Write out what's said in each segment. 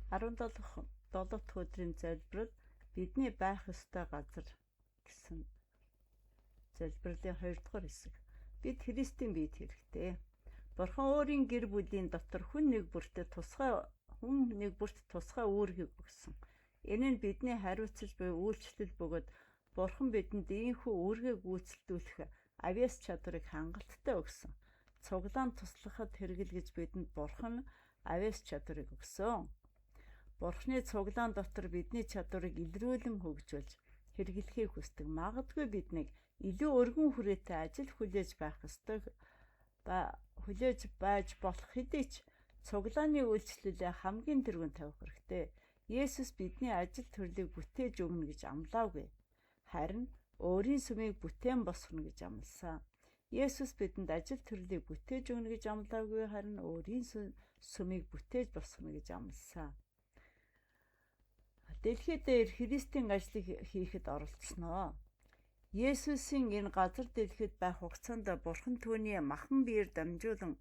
17 дахь өдрийн залбирал бидний байх ёстой газар гэсэн залбирлын 2 дугаар хэсэг. Бид Христийн биед хэрэгтэй. Бурхан өөрийн гэр бүлийн дотор хүн нэг бүрт тусгай үүргийг өгсөн. Энэ нь бидний хариуцлал буй үйлчлэл бөгөөд Бурхан бидэнд ийхүү үүргээ гүйцэлдүүлэх авьяас чадварыг хангалттай өгсөн. Цуглаан туслахад хэрэглэж бидэнд Бурхан авьяас чадварыг өгсөн. Бурханы цуглаан дотор бидний чадварыг илрүүлэн хөгжүүлж хэрэглэхийг хүсдэг. Магадгүй биднийг илүү өргөн хүрээтэй ажил хүлээж байж болох хэдий ч цуглааны үйлчлэлээ хамгийн түргэн тавих хэрэгтэй. Есүс бидний ажил төрлийг бүтээж өгнө гэж амлаагүй. Харин өөрийн сүмийг бүтээн босгоно гэж амласан. Есүс бидэнд ажил төрлийг бүтээж өгнө гэж амлаагүй, харин өөрийн сүмийг бүтээж босгоно гэж амласан. Дэлхийд дээр Христийн ажлыг хийхэд оролцсноо. Есүсийн энэ газар дэлхийд байх хугацаанд Бурхан түүний махан биеэр дамжуулан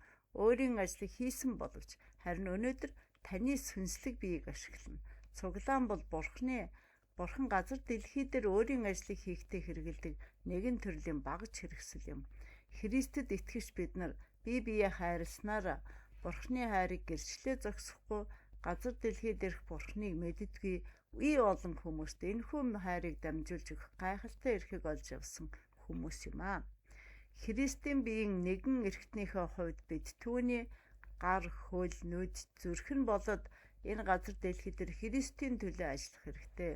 өөрийн ажлыг хийсэн боловч харин өнөөдөр таны сүнслэг биеийг ашиглана. Цуглаан бол Бурхан газар дэлхий дээр өөрийн ажлыг хийхдээ хэрэгэлдэг нэгэн төрлийн багж хэрэгсэл юм. Христэд итгэж бид нар бие биеэ хайрласнаар Бурханы хайрыг гэрчлээ зогсохгүй, газар дэлхий дээрх Бурханыг мэддэггүй үе олон хүмүүст энэхүү хайрыг дамжуулж өгөх гайхалтай эрхийг олж авсан хүмүүс юм аа. Христийн биеийн нэгэн эрхтнийхээ хувьд бид түүний гар, хөл, нүд, зүрх нь болоод энэ газар дэлхий дээр Христийн төлөө ажиллах хэрэгтэй.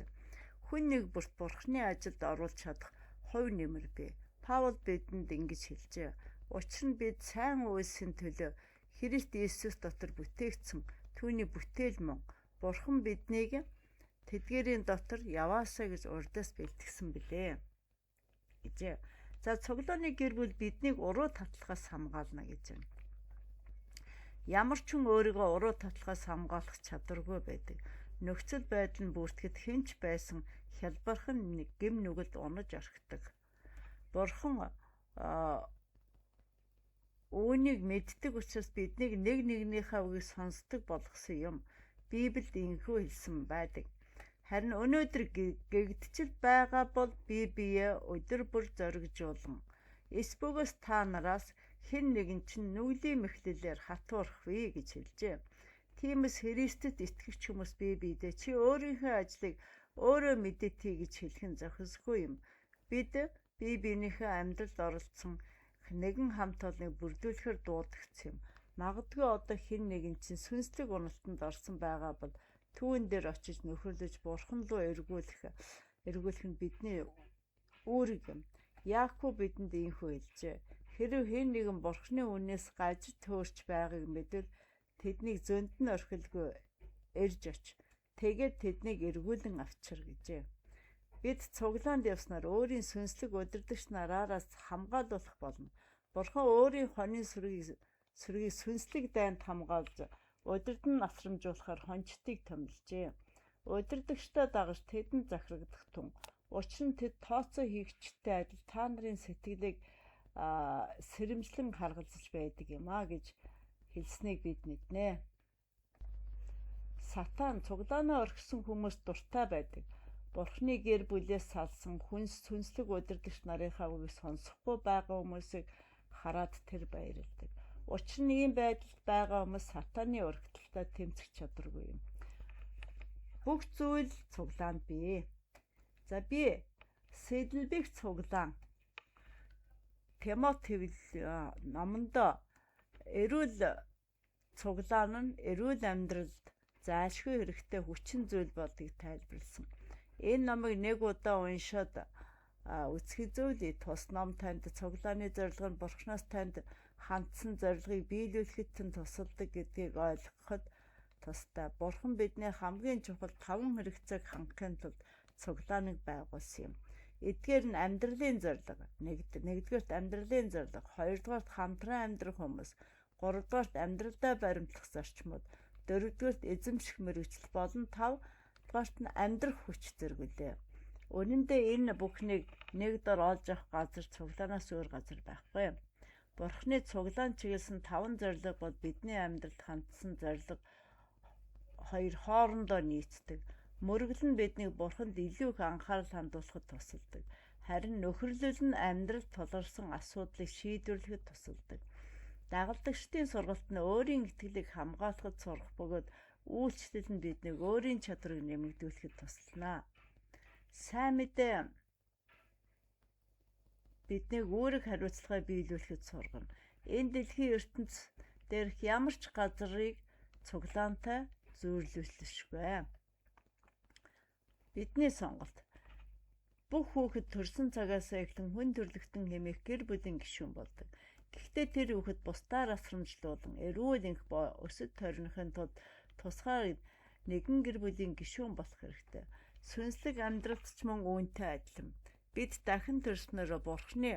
Хүн нэг бүрт Бурханы ажилд оруулж чадах хувь нэмэр бий. Паул бидэнд ингэж хэлжээ. Учир нь бид сайн үйлсийн төлөө Христ Иесус дотор бүтээгдсэн түүний бүтээл мөн. Бурхан биднийг тэдгээрийн дотор яваасаа гэж урдаас бэлтгэсэн билээ гэжээ. За цуглааны гэр бүл биднийг уруу татлагаас хамгаална гэж байна. Ямар ч хүн өөрийгөө уруу татлагаас хамгаалах чадваргүй байдаг. Нөхцөл байдал нь бүртгэд хинч байсан хялбархан гэм нүгэлд унаж орхидог. Бурхан үүнийг мэддэг учраас биднийг нэгнийхээ үгийг сонсдог болгосон юм. Библиэд ингэхүү хэлсэн байдаг. Харин өнөөдөр гэгдчил байгаа бол бие биеэ өдөр бүр зоригжуулан эс бөгөөс та нараас хэн нэгэн чинь нүглийн мэхлэлээр хатуурхвээ гэж хэлжээ. Тиймээс Христэд итгэгч хүмүүс бие биедээ чи өөрийнхөө ажлыг өөрөө мэдээд хий гэж хэлэх нь зохисгүй юм. Бид бие биенийхээ амьдралд оролцсон нэгэн хамт олныг бүрдүүлэхээр дуудагдсан юм. Магадгүй одоо хэн нэгэн чинь сүнслэг уналтанд орсон байгаа бол түүн дээр очиж нөхөрлөж Бурхан руу эргүүлэх нь бидний үүрэг юм. Яаков бидэнд ийхүү хэлжээ. Хэрэв хэн нэгэн Бурханы үнээс гажиж төөрч байгааг мэдвэл тэднийг зөнд нь орхилгүй эрж оч. Тэгээд тэднийг эргүүлэн авчир гэжээ. Бид цуглаанд явснаар өөрийн сүнслэг удирдагч нараас хамгаалуулах болно. Бурхан өөрийн хонийн сүргийг сүнслэг дайнд хамгаалж удирдан насрамжуулахаар хончтыг томилжээ. Удирдагчдаа дагаж тэдэнд захирагдах тун. Учир нь тэд тооцоо хийгчтэй адил та нарын сэтгэлийг сэрэмжлэн харгалзаж байдаг юм а гэж хэлснийг бид мэднэ. Сатан цуглаанаа орхисон хүмүүс дуртай байдаг. Бурханы гэр бүлээс салсан сүнслэг удирдагч нарынхаа үгийг сонсохгүй байгаа хүмүүсийг хараад тэр баярлдаг. Учир нь ийм байдалд байгаа хүмүүс сатаны урагталтай тэмцэх чадваргүй юм. Бүх зүйл цуглаанд бий. За би Сэдлбэг цуглаан Тимоти номонд эрүүл цуглаан нь эрүүл амьдралд зайлшгүй хэрэгтэй хүчин зүйл болдгийг тайлбарлсан. Энэ номыг нэг удаа уншаад үсгий зөвлөе. Тус ном танд цуглааны зорилго нь Бурханаас танд хандсан зорилгыг биелүүлэхэд тусалдаг гэдгийг ойлгоход тустай. Бурхан бидний хамгийн чухал 5 хэрэгцээг хангахын тулд цуглааныг байгуулсан юм. Эдгээр нь амьдралын зорилго, нэгдүгээрт амьдралын зорилго, хоёрдугаарт хамтран амьдрах хүмүүс, гуравдугаарт амьдралдаа баримтлах зарчмууд, дөрөвдүгээрт эзэмших мэргэжил болон 5-дугаарт нь амьдрах хүч зэргүүлээ. Үнэн дээр энэ бүхнийг нэг дор олж авах газар цуглаанаас өөр газар байхгүй. Бурханы цуглаан чиглэсэн 5 зорилго бол бидний амьдралд хандсан зорилго хоёр хоорондоо нийцдэг. Мөргөл нь биднийг Бурханд илүү их анхаарал хандуулахад тусалдаг. Харин нөхөрлөл нь амьдралд тулгарсан асуудлыг шийдвэрлэхэд тусалдаг. Дагалдагчдын сургалт нь өөрийн итгэлийг хамгаалахад сурах бөгөөд үйлчлэл нь биднийг өөрийн чадрыг нэмэгдүүлэхэд тусална. Сайн мэдээ биднийг үүрэг хариуцлагаа биелүүлэхэд сургана. Энэ дэлхийн ертөнц дээрх ямар ч газрыг цуглаантай зүйрлүүлэшгүй. Бидний сонголт. Бүх хүүхэд төрсөн цагаас эхлэн хүн төрлөختөн хэмээх гэр бүлийн гишүүн болдог. Гэхдээ тэр хүүхэд бусдаар асрамжлуулан эрүүл энх өсөд тойрныхын тулд тусгай нэгэн гэр бүлийн гишүүн болох хэрэгтэй. Сүнслэг амьдралд ч мөн үүнтэй адилхан. Бид дахин төрснөөрөө Бурхны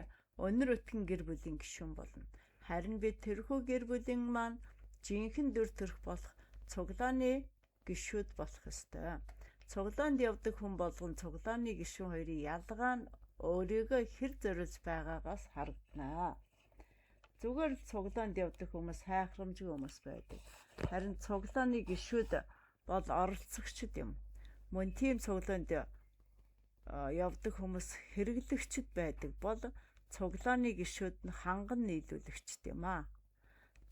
өнөр өтгөн гэр бүлийн гишүүн болно. Харин бид тэрхүү гэр бүлийн маань жинхэнэ дүр төрх болох цуглааны гишүүд болох ёстой. Цуглаанд явдаг хүн болгон цуглааны гишүүн хоёрын ялгаа нь өөрийгөө хэр зориулж байгаагаас харагдана. Зүгээр л цуглаанд явдаг хүмүүс хайхрамжгүй хүмүүс байдаг. Харин цуглааны гишүүд бол оролцогчд юм. Мөн тийм цуглаанд явдаг хүмүүс хэрэглэгчд байдаг бол цуглааны гишүүд нь ханган нийлүүлэгчд юм аа.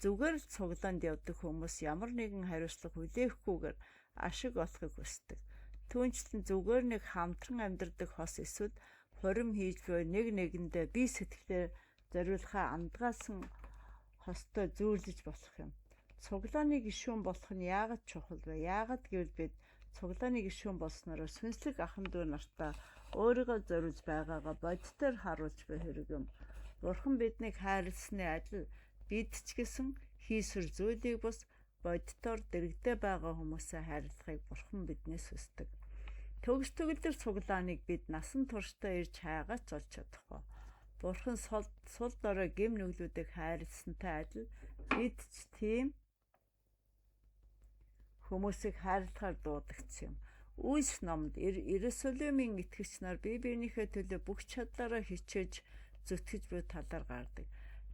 Зүгээр л цуглаанд явдаг хүмүүс ямар нэгэн хариуцлага хүлээхгүйгээр ашиг олохыг хүсдэг. Түүнчлэн зүгээр нэг хамтран амьдардаг хос эсвэл хурим хийж буй нэг нэгэндээ бие сэтгэлээр зориулахаа амдгаалсан хостой зөөрлөж болох юм. Цуглааны гишүүн болох нь яагаад чухал вэ? Яагаад гэвэл бид цуглааны гишүүн болсноор сүнслэг ахын дүү нартаа өөрийгөө зориулж байгаагаа бодитоор харуулж буй хэрэг юм. Бурхан биднийг хайрласны адил бид ч гэсэн хийсвэр зүйлийг бас бодитоор дэрэгдээ байгаа хүмүүсээ хайрлахыг Бурхан биднээс хүсдэг. Төгс төгөлдөр цуглааныг бид насан туршдаа ирж хайгаач олж чадахгүй. Бурхан сул дорой гэм нүглүүдийг хайрласантай адил бид ч тийм хүмүүсийг хайрлахаар дуудагдсан юм. Үйлс номд Иерусалимын итгэгч нар бие биенийхээ төлөө бүх чадлаараа хичээж зүтгэж буй талаар гардаг.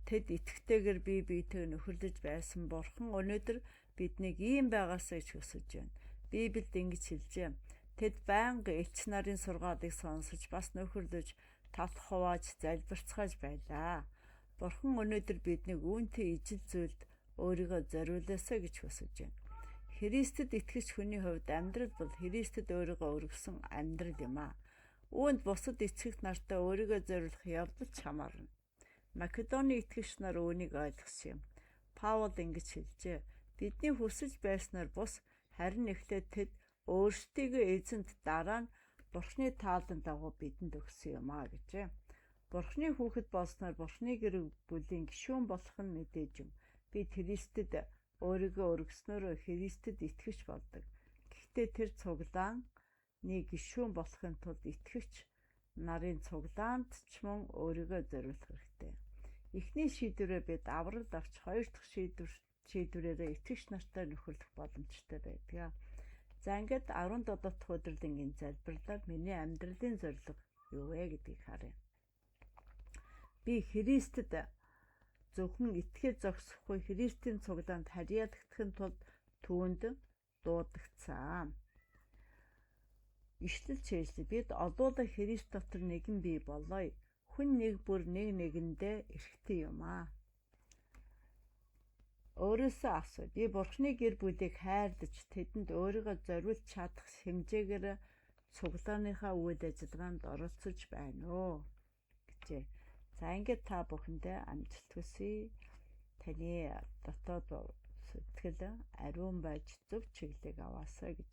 Тэд итгэвтэйгээр бие биетэй нөхөрлөж байсан Бурхан өнөөдөр биднийг ийм байгаасаа ч хүсэж байна. Библиэд ингэж хэлжээ. Тэд байнга элч нарын сургаалыг сонсож бас нөхөрлөж талх хувааж залбирцгааж байлаа. Бурхан өнөөдөр биднийг үүнтэй ижил зүйлд өөрийгөө зориулаасаа гэж хүсэж байна. Христэд итгэж хүний хувьд амьдрал бол Христэд өөрийгөө өргөсөн амьдрал юм аа. Үүнд бусад эцэгт нартай өөрийгөө зориулах явдал ч хамаарна. Македоны итгэгч нар үүнийг ойлгосон юм. Паул ингэж хэлжээ. Бидний хүсэж байснаар бус харин эхлээд тэд өөрсдийгөө эзэнт дараа нь Бурхны таалан дагуу бидэнд өгсөн юм аа гэжээ. Бурхны хүүхэд болсноор Бурхны гэр бүлийн гишүүн болох нь мэдээж юм. Бид Христэд өөрийгөө өргөснөөрөө Христэд итгэж болдог. Гэхдээ тэр цуглааны гишүүн болохын тулд итгэгч нарын цуглаанд ч мөн өөрийгөө зориулах хэрэгтэй. Эхний шийдвэрээ бид аврал авч хоёр дахь шийдвэрээрээ итгэгч нартай нөхөрлөх боломжтой байдаг. За ингээд 17 дахь өдрийн залбирлаар миний амьдралын зорилго юу вэ гэдгийг харъя. Би Христэд зөвхөн итгэж зогсохгүй Христийн цуглаанд харьяалагдахын тулд түүнд дуудагдсан. Ишлэл чийжлээ. Бид олуулаа Христ дотор нэгэн бий болоё. Хүн нэг бүр нэг нэгэндээ эрхтэй юм аа. Өөрөөсөө асуу. Би Бурхны гэр бүлийг хайрлаж тэдэнд өөрийгөө зориулж чадах хэмжээгээр цуглааныхаа үйл ажиллагаанд оролцож байна уу гэжээ. За ингээд та бүхэндээ амжилт хүсье. Таны дотоод сэтгэл ариун байж зөв чиглэлийг аваасаа гэж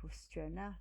хүсэж байна.